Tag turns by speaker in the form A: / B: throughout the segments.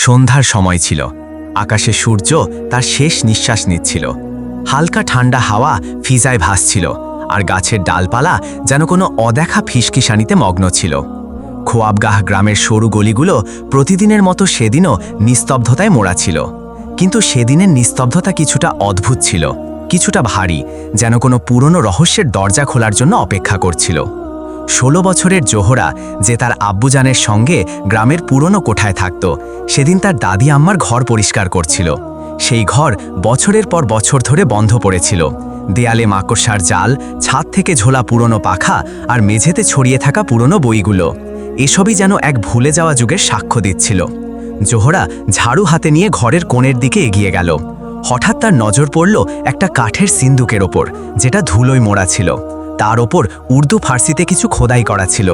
A: সন্ধ্যার সময় ছিল। আকাশে সূর্য তার শেষ নিঃশ্বাস নিচ্ছিল। হালকা ঠান্ডা হাওয়া ফিজায় ভাসছিল, আর গাছের ডালপালা যেন কোনো অদেখা ফিসকিসানিতে মগ্ন ছিল। খোয়াবগাহ গ্রামের সরু গলিগুলো প্রতিদিনের মতো সেদিনও নিস্তব্ধতায় মোড়া ছিল। কিন্তু সেদিনের নিস্তব্ধতা কিছুটা অদ্ভুত ছিল, কিছুটা ভারী, যেন কোনো পুরনো রহস্যের দরজা খোলার জন্য অপেক্ষা করছিল। 16 বছরের জোহরা, যে তার আব্বুজানের সঙ্গে গ্রামের পুরনো কোঠায় থাকত, সেদিন তার দাদি আম্মার ঘর পরিষ্কার করছিল। সেই ঘর বছরের পর বছর ধরে বন্ধ পড়েছিল। দেয়ালে মাকড়সার জাল, ছাদ থেকে ঝোলা পুরনো পাখা, আর মেঝেতে ছড়িয়ে থাকা পুরনো বইগুলো, এসবই যেন এক ভুলে যাওয়া যুগের সাক্ষ্য দিচ্ছিল। জোহরা ঝাড়ু হাতে নিয়ে ঘরের কোণের দিকে এগিয়ে গেল। হঠাৎ তার নজর পড়ল একটা কাঠের সিন্দুকের ওপর, যেটা ধুলোয় মোড়া ছিল। তার ওপর উর্দু ফার্সিতে কিছু খোদাই করা ছিল,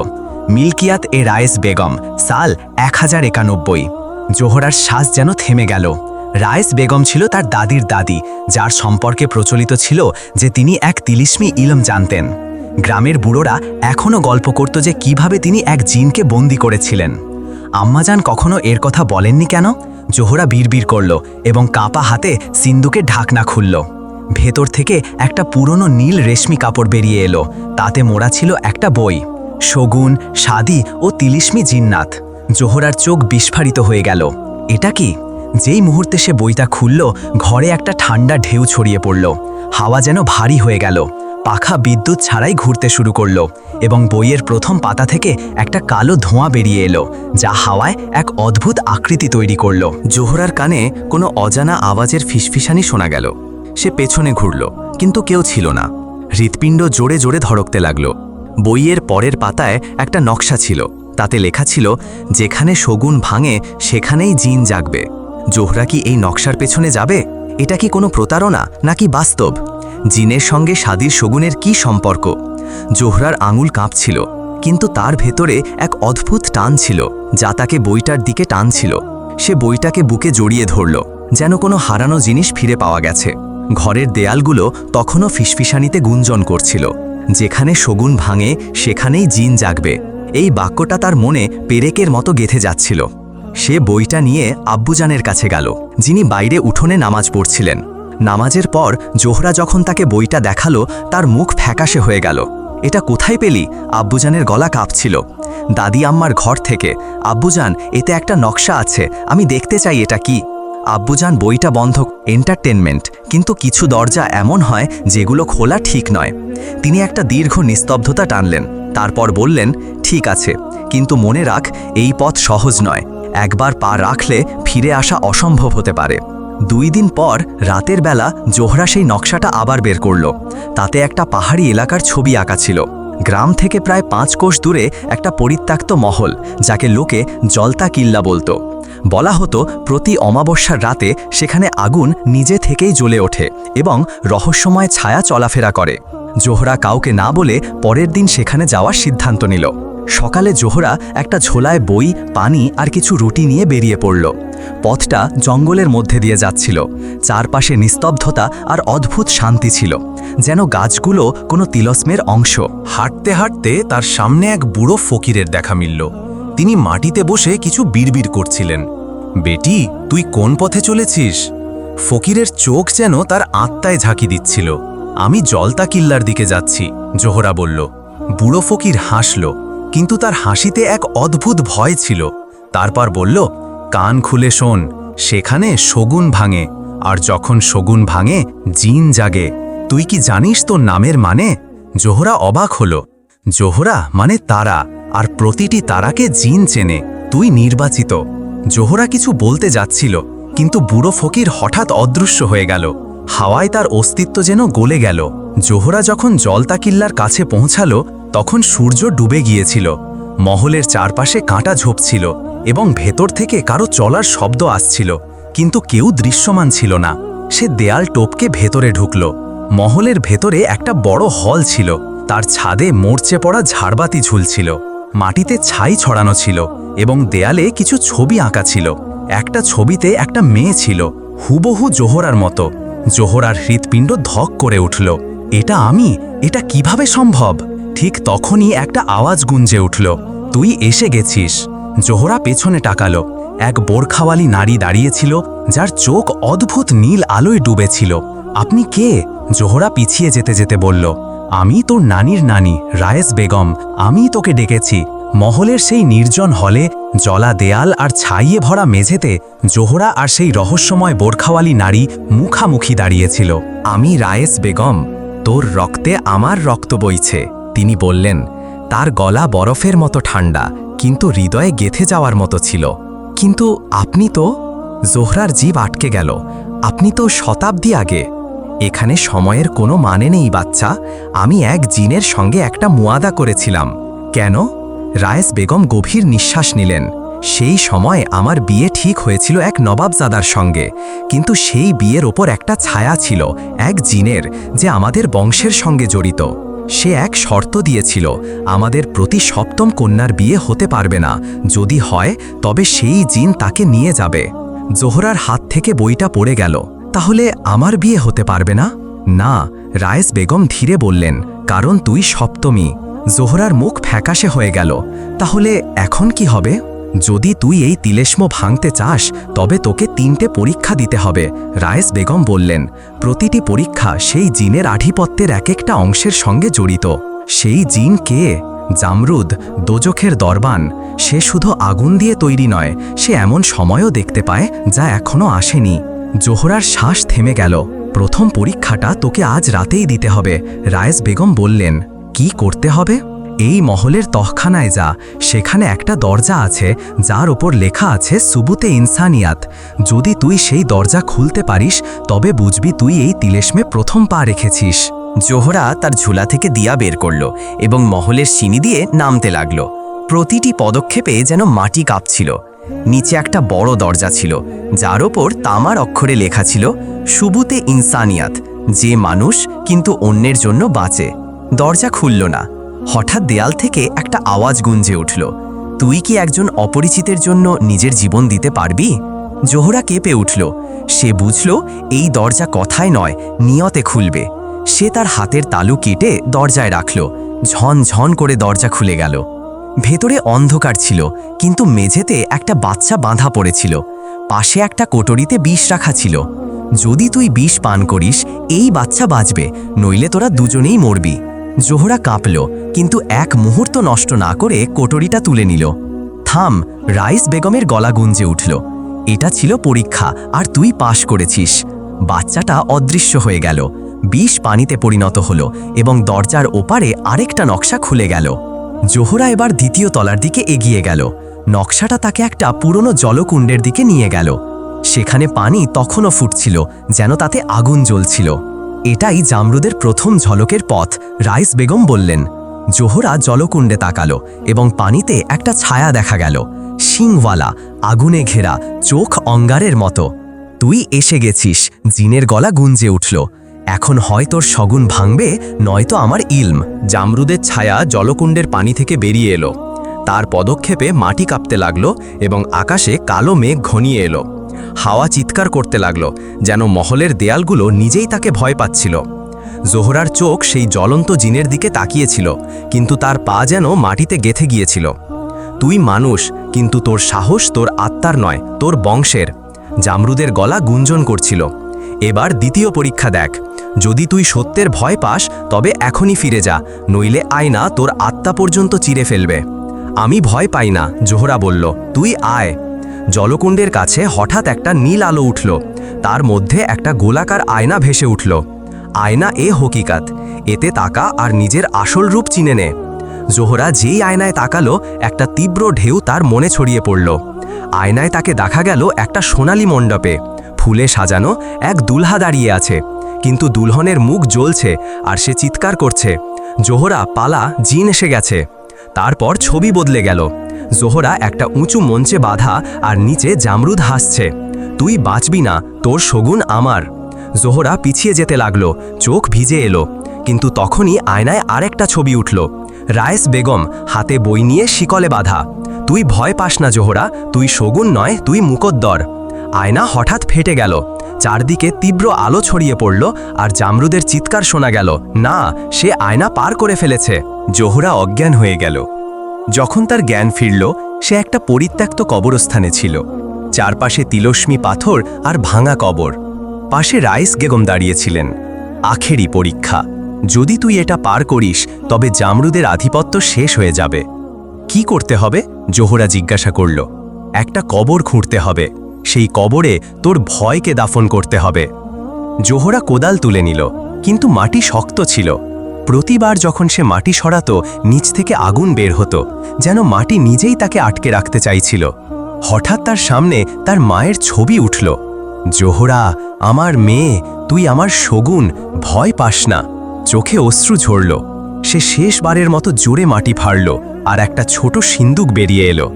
A: মিল্কিয়াত এ রায়েস বেগম, সাল 1091। জোহরার শ্বাস যেন থেমে গেল। রায়েস বেগম ছিল তার দাদির দাদি, যার সম্পর্কে প্রচলিত ছিল যে তিনি এক তিলিস্মি ইলম জানতেন। গ্রামের বুড়োরা এখনও গল্প করত যে কিভাবে তিনি এক জিনকে বন্দী করেছিলেন। আম্মাজান কখনো এর কথা বলেননি কেন? জোহরা বিড়বিড় করল এবং কাপা হাতে সিন্দুকের ঢাকনা খুলল। ভেতর থেকে একটা পুরনো নীল রেশমি কাপড় বেরিয়ে এলো। তাতে মোড়া ছিল একটা বই, শগুন, সাদি ও তিলিস্মি জিন্নাত। জোহরার চোখ বিস্ফারিত হয়ে গেল। এটা কি? যেই মুহূর্তে সে বইটা খুলল, ঘরে একটা ঠান্ডা ঢেউ ছড়িয়ে পড়ল। হাওয়া যেন ভারী হয়ে গেল। পাখা বিদ্যুৎ ছাড়াই ঘুরতে শুরু করলো এবং বইয়ের প্রথম পাতা থেকে একটা কালো ধোঁয়া বেরিয়ে এলো, যা হাওয়ায় এক অদ্ভুত আকৃতি তৈরি করলো। জোহরার কানে কোনো অজানা আওয়াজের ফিসফিসানি শোনা গেল। সে পেছনে ঘুরল, কিন্তু কেউ ছিল না। হৃৎপিণ্ড জোরে জোরে ধড়কতে লাগলো। বইয়ের পরের পাতায় একটা নকশা ছিল। তাতে লেখা ছিল, যেখানে শগুন ভাঙে সেখানেই জিন জাগবে। জোহরা কি এই নকশার পেছনে যাবে? এটা কি কোনো প্রতারণা নাকি বাস্তব? জিনের সঙ্গে সাদির শগুনের কি সম্পর্ক? জোহরার আঙুল কাঁপছিল, কিন্তু তার ভেতরে এক অদ্ভুত টান ছিল যা তাকে বইটার দিকে টানছিল। সে বইটাকে বুকে জড়িয়ে ধরল, যেন কোনো হারানো জিনিস ফিরে পাওয়া গেছে। ঘরের দেয়ালগুলো তখনও ফিসফিসানিতে গুঞ্জন করছিল, যেখানে শগুন ভাঙে সেখানেই জিন জাগবে। এই বাক্যটা তার মনে পেরেকের মতো গেঁথে যাচ্ছিল। সে বইটা নিয়ে আব্বুজানের কাছে গেল, যিনি বাইরে উঠোনে নামাজ পড়ছিলেন। নামাজের পর জোহরা যখন তাকে বইটা দেখালো, তার মুখ ফ্যাকাশে হয়ে গেল। এটা কোথায় পেলি? আব্বুজানের গলা কাঁপছিল। দাদি আম্মার ঘর থেকে। আব্বুজান, এতে একটা নকশা আছে, আমি দেখতে চাই এটা কি। আব্বুজান বইটা বন্ধ। এন্টারটেনমেন্ট, কিন্তু কিছু দরজা এমন হয় যেগুলো খোলা ঠিক নয়। তিনি একটা দীর্ঘ নিস্তব্ধতা টানলেন, তারপর বললেন, ঠিক আছে, কিন্তু মনে রাখ, এই পথ সহজ নয়। একবার পা রাখলে ফিরে আসা অসম্ভব হতে পারে। 2 দিন পর রাতের বেলা জোহরা সেই নকশাটা আবার বের করল। তাতে একটা পাহাড়ি এলাকার ছবি আঁকা ছিল। গ্রাম থেকে প্রায় 5 কোষ দূরে একটা পরিত্যক্ত মহল, যাকে লোকে জলতা কিল্লা বলতো। বলা হতো প্রতি অমাবস্যার রাতে সেখানে আগুন নিজে থেকেই জ্বলে ওঠে এবং রহস্যময় ছায়া চলাফেরা করে। জোহরা কাউকে না বলে পরের দিন সেখানে যাওয়ার সিদ্ধান্ত নিল। সকালে জোহরা একটা ঝোলায় বই, পানি আর কিছু রুটি নিয়ে বেরিয়ে পড়ল। পথটা জঙ্গলের মধ্যে দিয়ে যাচ্ছিল। চারপাশে নিস্তব্ধতা আর অদ্ভুত শান্তি ছিল, যেন গাছগুলো কোনো তিলস্মের অংশ।
B: হাঁটতে হাঁটতে তার সামনে এক বুড়ো ফকিরের দেখা মিলল। তিনি মাটিতে বসে কিছু বিড়বিড় করছিলেন। বেটি, তুই কোন পথে চলেছিস? ফকিরের চোখ যেন তার আত্মায় ঝাঁকি দিচ্ছিল। আমি জলতা কিল্লার দিকে যাচ্ছি, জোহরা বলল। বুড়ো ফকির হাসল, কিন্তু তার হাসিতে এক অদ্ভুত ভয় ছিল। তারপর বলল, কান খুলে শোন, সেখানে শগুন ভাঙে, আর যখন শগুন ভাঙে জিন জাগে। তুই কি জানিস তোর নামের মানে? জোহরা অবাক হল। জোহরা মানে তারা, আর প্রতিটি তারাকে জিন চেনে। তুই নির্বাচিত। জোহরা কিছু বলতে যাচ্ছিল, কিন্তু বুড়ো ফকির হঠাৎ অদৃশ্য হয়ে গেল। হাওয়ায় তার অস্তিত্ব যেন গলে গেল। জোহরা যখন জলতা কিল্লার কাছে পৌঁছালো, তখন সূর্য ডুবে গিয়েছিল। মহলের চারপাশে কাঁটা ঝোপছিল এবং ভেতর থেকে কারো চলার শব্দ আসছিল, কিন্তু কেউ দৃশ্যমান ছিল না। সে দেয়াল টপকে ভেতরে ঢুকল। মহলের ভেতরে একটা বড় হল ছিল। তার ছাদে মরচে পড়া ঝাড়বাতি ঝুলছিল। মাটিতে ছাই ছড়ানো ছিল এবং দেয়ালে কিছু ছবি আঁকা ছিল। একটা ছবিতে একটা মেয়ে ছিল, হুবহু জোহরার মতো। জোহরার হৃৎপিণ্ড ধক করে উঠল। এটা আমি? এটা কিভাবে সম্ভব? ঠিক তখনই একটা আওয়াজ গুঞ্জে উঠল, তুই এসে গেছিস। জোহরা পেছনে তাকালো। এক বোরখাওয়ালি নারী দাঁড়িয়েছিল, যার চোখ অদ্ভুত নীল আলোয় ডুবেছিল। আপনি কে? জোহরা পিছিয়ে যেতে যেতে বলল। আমি তোর নানির নানি, রায়েস বেগম। আমি তোকে ডেকেছি। মহলের সেই নির্জন হলে, জলা দেয়াল আর ছাইয়ে ভরা মেঝেতে জোহরা আর সেই রহস্যময় বোরখাওয়ালি নারী মুখামুখি দাঁড়িয়েছিল।
A: আমি রায়েস বেগম, তোর রক্তে আমার রক্ত বইছে, তিনি বললেন। তার গলা বরফের মতো ঠান্ডা, কিন্তু হৃদয়ে গেঁথে যাওয়ার মতো ছিল। কিন্তু আপনি তো? জোহরার জিভ আটকে গেল। আপনি তো শতাব্দী আগে। এখানে সময়ের কোনো মানে নেই বাচ্চা। আমি এক জিনের সঙ্গে একটা মুয়াদা করেছিলাম। কেন? রায়েস বেগম গভীর নিঃশ্বাস নিলেন। সেই সময় আমার বিয়ে ঠিক হয়েছিল এক নবাবজাদার সঙ্গে, কিন্তু সেই বিয়ের ওপর একটা ছায়া ছিল, এক জিনের, যে আমাদের বংশের সঙ্গে জড়িত। সে এক শর্ত দিয়েছিল, আমাদের প্রতি সপ্তম কন্যার বিয়ে হতে পারবে না। যদি হয় তবে সেই জিন তাকে নিয়ে যাবে। জোহরার হাত থেকে বইটা পড়ে গেল। তাহলে আমার বিয়ে হতে পারবে না? না, রায়েস বেগম ধীরে বললেন, কারণ তুই সপ্তমী। জোহরার মুখ ফ্যাকাশে হয়ে গেল। তাহলে এখন কি হবে? যদি তুই এই তিলেস্ম ভাঙতে চাস তবে তোকে 3টে পরীক্ষা দিতে হবে, রায়েস বেগম বললেন। প্রতিটি পরীক্ষা সেই জিনের আধিপত্যের এক একটা অংশের সঙ্গে জড়িত। সেই জিন কে? জামরুদ, দোজখের দরবান। সে শুধু আগুন দিয়ে তৈরি নয়, সে এমন সময়ও দেখতে পায় যা এখনো আসেনি। জোহরার শ্বাস থেমে গেল। প্রথম পরীক্ষাটা তোকে আজ রাতেই দিতে হবে, রায়েস বেগম বললেন। কি করতে হবে? এই মহলের তহখানায় যা, সেখানে একটা দরজা আছে যার ওপর লেখা আছে সুবুতে ইনসানিয়াত। যদি তুই সেই দরজা খুলতে পারিস তবে বুঝবি তুই এই তিলেস্মে প্রথম পা রেখেছিস। জোহরা তার ঝুলা থেকে দিয়া বের করল এবং মহলের সিঁড়ি দিয়ে নামতে লাগল। প্রতিটি পদক্ষেপে যেন মাটি কাঁপছিল। নিচে একটা বড় দরজা ছিল, যার ওপর তামার অক্ষরে লেখা ছিল সুবুতে ইনসানিয়াত, যে মানুষ কিন্তু অন্যের জন্য বাঁচে। দরজা খুলল না। হঠাৎ দেয়াল থেকে একটা আওয়াজ গুঞ্জে উঠল। তুই কি একজন অপরিচিতের জন্য নিজের জীবন দিতে পারবি? জোহরা কেঁপে উঠল। সে বুঝল এই দরজা কথায় নয়, নিয়তে খুলবে। সে তার হাতের তালু কেটে দরজায় রাখল। ঝন ঝন করে দরজা খুলে গেল। ভেতরে অন্ধকার ছিল, কিন্তু মেঝেতে একটা বাচ্চা বাঁধা পড়েছিল। পাশে একটা কোটরিতে বিষ রাখা ছিল। যদি তুই বিষ পান করিস এই বাচ্চা বাঁচবে, নইলে তোরা দুজনেই মরবি। জোহরা কাঁপল, কিন্তু এক মুহূর্ত নষ্ট না করে কোটরিটা তুলে নিল। থাম, রাইস বেগমের গলা গুঞ্জে উঠল। এটা ছিল পরীক্ষা, আর তুই পাশ করেছিস। বাচ্চাটা অদৃশ্য হয়ে গেল। বিষ পানিতে পরিণত হলো এবং দরজার ওপারে আরেকটা নকশা খুলে গেল। জোহরা এবার দ্বিতীয় তলার দিকে এগিয়ে গেল। নকশাটা তাকে একটা পুরনো জলকুণ্ডের দিকে নিয়ে গেল। সেখানে পানি তখনও ফুটছিল, যেন তাতে আগুন জ্বলছিল। এটাই জামরুদের প্রথম ঝলকের পথ, রাইস বেগম বললেন। জোহরা জলকুণ্ডে তাকালো এবং পানিতে একটা ছায়া দেখা গেল, শিংওয়ালা, আগুনে ঘেরা, চোখ অঙ্গারের মতো। তুই এসে গেছিস, জিনের গলা গুঞ্জে উঠল। এখন হয় তোর শগুন ভাঙবে, নয়তো আমার ইলম। জামরুদের ছায়া জলকুণ্ডের পানি থেকে বেরিয়ে এলো। তার পদক্ষেপে মাটি কাঁপতে লাগলো এবং আকাশে কালো মেঘ ঘনিয়ে এলো। হাওয়া চিৎকার করতে লাগলো, যেন মহলের দেয়ালগুলো নিজেই তাকে ভয় পাচ্ছিল। জোহরার চোখ সেই জ্বলন্ত জিনের দিকে তাকিয়েছিল, কিন্তু তার পা যেন মাটিতে গেঁথে গিয়েছিল। তুই মানুষ, কিন্তু তোর সাহস তোর আত্মার নয়, তোর বংশের। জামরুদের গলা গুঞ্জন করছিল। এবার দ্বিতীয় পরীক্ষা দেখ। যদি তুই সত্যের ভয় পাস তবে এখনই ফিরে যা, নইলে আয়না তোর আত্মা পর্যন্ত চিরে ফেলবে। আমি ভয় পাই না, জোহরা বলল। তুই আয়। জলকুণ্ডের কাছে হঠাৎ একটা নীল আলো উঠল। তার মধ্যে একটা গোলাকার আয়না ভেসে উঠল। আয়না এ হকিকাত, এতে তাকা আর নিজের আসল রূপ চিনে নে। জোহরা যেই আয়নায় তাকালো, একটা তীব্র ঢেউ তার মনে ছড়িয়ে পড়ল। আয়নায় তাকে দেখা গেল একটা সোনালী মণ্ডপে, ফুলে সাজানো এক দুলহা দাঁড়িয়ে আছে, কিন্তু দুলহনের মুখ জ্বলছে আর সে চিৎকার করছে, জোহরা পালা, জিন এসে গেছে। তারপর ছবি বদলে গেল। জোহরা একটা উঁচু মঞ্চে বাঁধা, আর নিচে জামরুদ হাসছে। তুই বাঁচবি না, তোর শগুন আমার। জোহরা পিছিয়ে যেতে লাগলো, চোখ ভিজে এলো। কিন্তু তখনই আয়নায় আরেকটা ছবি উঠল, রায়েস বেগম, হাতে বই নিয়ে শিকলে বাঁধা। তুই ভয় পাস না জোহরা, তুই শগুন নয়, তুই মুকদ্দর। আয়না হঠাৎ ফেটে গেল। চারদিকে তীব্র আলো ছড়িয়ে পড়ল, আর জামরুদের চিৎকার শোনা গেল, না, সে আয়না পার করে ফেলেছে। জোহরা অজ্ঞান হয়ে গেল। যখন তার জ্ঞান ফিরল,
B: সে একটা পরিত্যক্ত কবরস্থানে ছিল। চারপাশে তিলস্মি পাথর আর ভাঙা কবর। পাশে রাইস বেগম দাঁড়িয়েছিলেন। আখেরি পরীক্ষা, যদি তুই এটা পার করিস তবে জামরুদের আধিপত্য শেষ হয়ে যাবে। কি করতে হবে? জোহরা জিজ্ঞাসা করল। একটা কবর খুঁড়তে হবে, সেই কবরে তোর ভয়কে দাফন করতে হবে। জোহরা কোদাল তুলে নিল, কিন্তু মাটি শক্ত ছিল। প্রতিবার যখন সে মাটি সরাতো, নিচ থেকে আগুন বের হতো, যেন মাটি নিজেই তাকে আটকে রাখতে চাইছিল। হঠাৎ তার সামনে তার মায়ের ছবি উঠল। জোহরা, আমার মেয়ে, তুই আমার শগুন, ভয় পাস না। চোখে অশ্রু ঝরল। সে শেষবারের মতো জোরে মাটি ফাড়ল, আর একটা ছোট সিন্দুক বেরিয়ে এলো।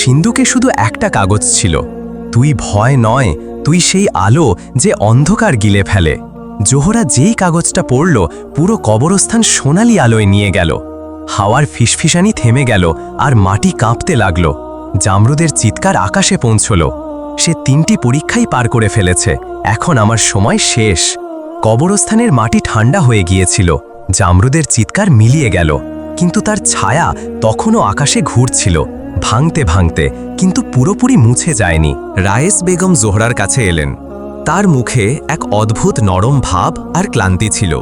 B: সিন্দুকে শুধু একটা কাগজ ছিল। তুই ভয় নয়, তুই সেই আলো যে অন্ধকার গিলে ফেলে। জোহরা যেই কাগজটা পড়ল, পুরো কবরস্থান সোনালি আলোয় নিয়ে গেল। হাওয়ার ফিসফিসানি থেমে গেল, আর মাটি কাঁপতে লাগল। জামরুদের চিৎকার আকাশে পৌঁছল। সে 3টি পরীক্ষাই পার করে ফেলেছে, এখন আমার সময় শেষ। কবরস্থানের মাটি ঠান্ডা হয়ে গিয়েছিল। জামরুদের চিৎকার মিলিয়ে গেল, কিন্তু তার ছায়া তখনও আকাশে ঘুরছিল, ভাঙতে ভাঙতে, কিন্তু পুরোপুরি মুছে যায়নি। রায়েস বেগম জোহরার কাছে এলেন। তার মুখে এক অদ্ভুত নরম ভাব আর ক্লান্তি ছিল।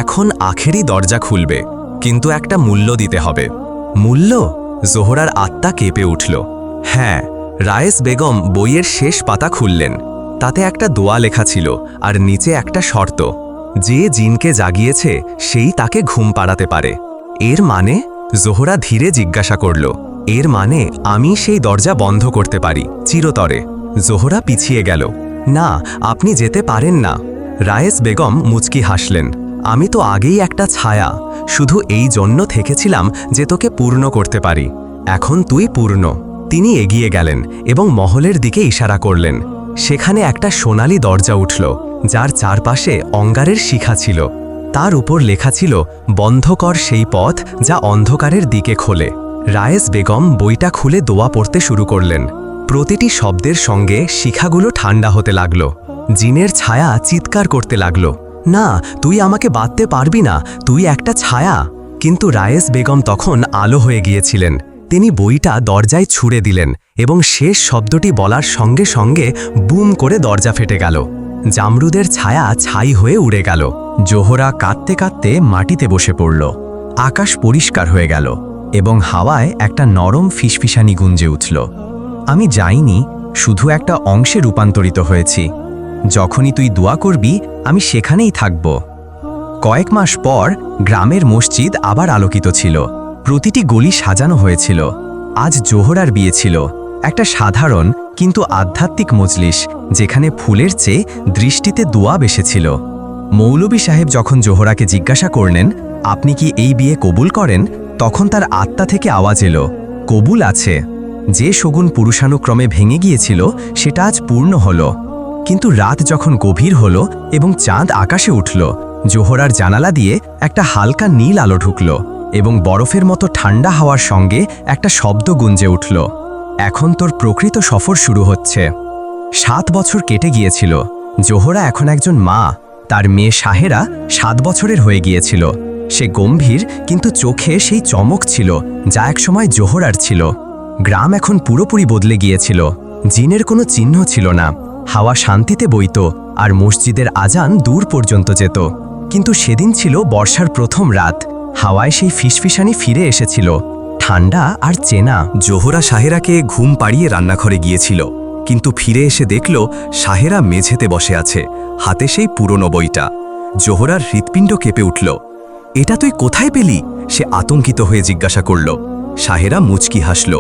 B: এখন আখেরি দরজা খুলবে, কিন্তু একটা মূল্য দিতে হবে। মূল্য? জোহরার আত্মা কেঁপে উঠল। হ্যাঁ। রায়েস বেগম বইয়ের শেষ পাতা খুললেন। তাতে একটা দোয়া লেখা ছিল, আর নিচে একটা শর্ত। যে জিনকে জাগিয়েছে সেই তাকে ঘুম পাড়াতে পারে। এর মানে? জোহরা ধীরে জিজ্ঞাসা করল। এর মানে আমি সেই দরজা বন্ধ করতে পারি, চিরতরে। জোহরা পিছিয়ে গেল। না, আপনি যেতে পারেন না। রায়েস বেগম মুচকি হাসলেন। আমি তো আগেই একটা ছায়া, শুধু এই জন্য থেকেছিলাম যে তোকে পূর্ণ করতে পারি। এখন তুই পূর্ণ। তিনি এগিয়ে গেলেন এবং মহলের দিকে ইশারা করলেন। সেখানে একটা সোনালি দরজা উঠল, যার চারপাশে অঙ্গারের শিখা ছিল। তার উপর লেখা ছিল, বন্ধ কর সেই পথ যা অন্ধকারের দিকে খোলে। রায়েস বেগম বইটা খুলে দোয়া পড়তে শুরু করলেন। প্রতিটি শব্দের সঙ্গে শিখাগুলো ঠান্ডা হতে লাগল। জিনের ছায়া চিৎকার করতে লাগল, না, তুই আমাকে বাঁধতে পারবি না, তুই একটা ছায়া। কিন্তু রায়েস বেগম তখন আলো হয়ে গিয়েছিলেন। তিনি বইটা দরজায় ছুঁড়ে দিলেন, এবং শেষ শব্দটি বলার সঙ্গে সঙ্গে বুম করে দরজা ফেটে গেল। জামরুদের ছায়া ছাই হয়ে উড়ে গেল। জোহরা কাঁদতে কাঁদতে মাটিতে বসে পড়ল। আকাশ পরিষ্কার হয়ে গেল, এবং হাওয়ায় একটা নরম ফিসফিসানি গুঞ্জে উঠল। আমি যাইনি, শুধু একটা অংশে রূপান্তরিত হয়েছি। যখনই তুই দোয়া করবি, আমি সেখানেই থাকব। কয়েক মাস পর গ্রামের মসজিদ আবার আলোকিত ছিল। প্রতিটি গলি সাজানো হয়েছিল। আজ জোহরার বিয়ে ছিল, একটা সাধারণ কিন্তু আধ্যাত্মিক মজলিস, যেখানে ফুলের চেয়ে দৃষ্টিতে দোয়া বেসেছিল। মৌলভী সাহেব যখন জোহরাকে জিজ্ঞাসা করলেন, আপনি কি এই বিয়ে কবুল করেন, তখন তার আত্মা থেকে আওয়াজ এলো, কবুল আছে। যে শগুন পুরুষানুক্রমে ভেঙে গিয়েছিল সেটা আজ পূর্ণ হলো। কিন্তু রাত যখন গভীর হলো এবং চাঁদ আকাশে উঠল, জোহরার জানালা দিয়ে একটা হালকা নীল আলো ঢুকল, এবং বরফের মতো ঠান্ডা হাওয়ার সঙ্গে একটা শব্দ গুঞ্জে উঠল, এখন তোর প্রকৃত সফর শুরু হচ্ছে। 7 বছর কেটে গিয়েছিল। জোহরা এখন একজন মা। তার মেয়ে শাহেরা 7 বছরের হয়ে গিয়েছিল। সে গম্ভীর, কিন্তু চোখে সেই চমক ছিল যা একসময় জোহরার ছিল। গ্রাম এখন পুরোপুরি বদলে গিয়েছিল। জিনের কোনো চিহ্ন ছিল না। হাওয়া শান্তিতে বইত, আর মসজিদের আজান দূর পর্যন্ত যেত। কিন্তু সেদিন ছিল বর্ষার প্রথম রাত। হাওয়ায় সেই ফিসফিসানি ফিরে এসেছিল, ঠান্ডা আর চেনা। জোহরা শাহেরাকে ঘুম পাড়িয়ে রান্নাঘরে গিয়েছিল, কিন্তু ফিরে এসে দেখল শাহেরা মেঝেতে বসে আছে, হাতে সেই পুরনো বইটা। জোহরার হৃৎপিণ্ড কেঁপে উঠল। এটা তুই কোথায় পেলি? সে আতঙ্কিত হয়ে জিজ্ঞাসা করল। শাহেরা মুচকি হাসল।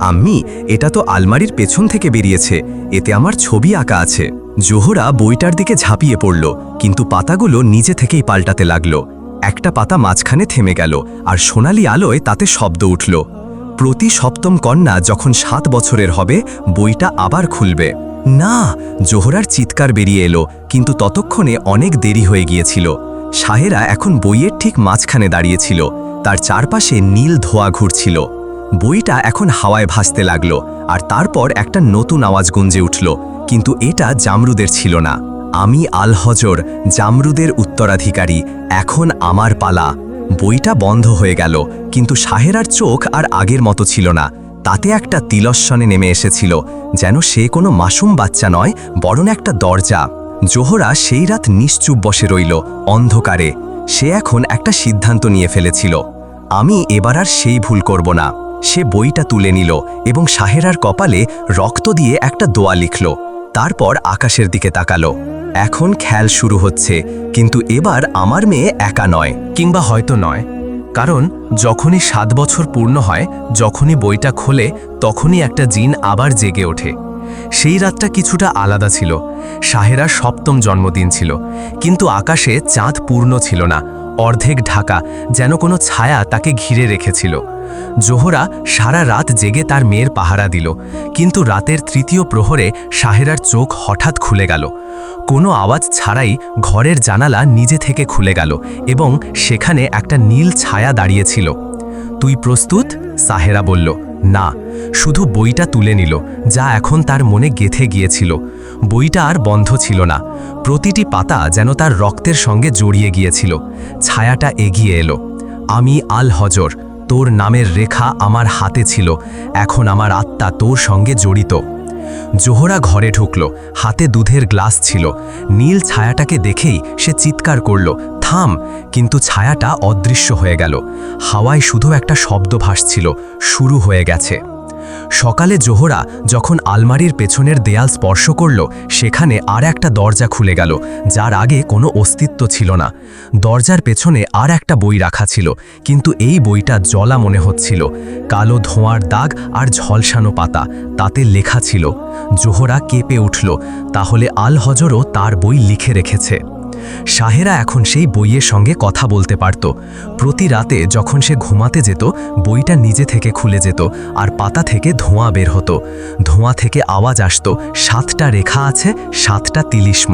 B: আম্মি, এটা তো আলমারির পেছন থেকে বেরিয়েছে, এতে আমার ছবি আঁকা আছে। জোহরা বইটার দিকে ঝাঁপিয়ে পড়ল, কিন্তু পাতাগুলো নিজে থেকেই পাল্টাতে লাগল। একটা পাতা মাঝখানে থেমে গেল, আর সোনালি আলোয় তাতে শব্দ উঠল। প্রতি সপ্তম কন্যা যখন 7 বছরের হবে, বইটা আবার খুলবে। না! জোহরার চিৎকার বেরিয়ে এলো, কিন্তু ততক্ষণে অনেক দেরি হয়ে গিয়েছিল। শাহেরা এখন বইয়ের ঠিক মাঝখানে দাঁড়িয়েছিল। তার চারপাশে নীল ধোঁয়া ঘুরছিল। বইটা এখন হাওয়ায় ভাসতে লাগল, আর তারপর একটা নতুন আওয়াজ গুঞ্জে উঠল, কিন্তু এটা জামরুদের ছিল না। আমি আল হজর, জামরুদের উত্তরাধিকারী, এখন আমার পালা। বইটা বন্ধ হয়ে গেল, কিন্তু শাহেরার চোখ আর আগের মতো ছিল না।
A: তাতে একটা তিলস্বনে নেমে এসেছিল, যেন সে কোনো মাসুম বাচ্চা নয়, বরং একটা দরজা। জোহরা সেই রাত নিশ্চুপ বসে রইল, অন্ধকারে। সে এখন একটা সিদ্ধান্ত নিয়ে ফেলেছিল, আমি এবার আর সেই ভুল করব না। সে বইটা তুলে নিল এবং সাহেরার কপালে রক্ত দিয়ে একটা দোয়া লিখল। তারপর আকাশের দিকে তাকালো। এখন খেল শুরু হচ্ছে, কিন্তু এবার আমার মেয়ে একা নয়।
B: কিংবা হয়তো নয়, কারণ যখনই 7 বছর পূর্ণ হয়, যখনই বইটা খোলে, তখনই একটা জিন আবার জেগে ওঠে। সেই রাতটা কিছুটা আলাদা ছিল। সাহেরার 7ম জন্মদিন ছিল, কিন্তু আকাশে চাঁদ পূর্ণ ছিল না, অর্ধেক ঢাকা, যেন কোনো ছায়া তাকে ঘিরে রেখেছিল। জোহরা সারা রাত জেগে তার মেয়ের পাহারা দিল, কিন্তু রাতের 3য় প্রহরে সাহেরার চোখ হঠাৎ খুলে গেল। কোনো আওয়াজ ছাড়াই ঘরের জানালা নিজে থেকে খুলে গেল এবং সেখানে একটা নীল ছায়া দাঁড়িয়েছিল। তুই প্রস্তুত? সাহেরা বলল। না, শুধু বইটা তুলে নিল, যা এখন তার মনে গেঁথে গিয়েছিল। বইটা আর বন্ধ ছিল না, প্রতিটি পাতা যেন তার রক্তের সঙ্গে জড়িয়ে গিয়েছিল। ছায়াটা এগিয়ে এলো। আমি আল হজর, তোর নামের রেখা আমার হাতে ছিল, এখন আমার আত্মা তোর সঙ্গে জড়িত। জোহরা ঘরে ঢুকল, হাতে দুধের গ্লাস ছিল। নীল ছায়াটাকে দেখেই সে চিৎকার করল, থাম! কিন্তু ছায়াটা অদৃশ্য হয়ে গেল। হাওয়ায় শুধু একটা শব্দ ভাসছিল, শুরু হয়ে গেছে। সকালে জোহরা যখন আলমারির পেছনের দেয়াল স্পর্শ করল, সেখানে আর একটা দরজা খুলে গেল, যার আগে কোনো অস্তিত্ব ছিল না। দরজার পেছনে আর একটা বই রাখা ছিল, কিন্তু এই বইটা জলা মনে হচ্ছিল। কালো ধোঁয়ার দাগ আর ঝলসানো পাতা, তাতে লেখা ছিল। জোহরা কেঁপে উঠল, তাহলে আল হজরও তার বই লিখে রেখেছে। সাহেরা এখন সেই বইয়ের সঙ্গে কথা বলতে পারত। প্রতি রাতে যখন সে ঘুমাতে যেত, বইটা নিজে থেকে খুলে যেত আর পাতা থেকে ধোঁয়া বের হতো। ধোঁয়া থেকে আওয়াজ আসত, 7টা রেখা আছে, 7টা তিলিস্ম।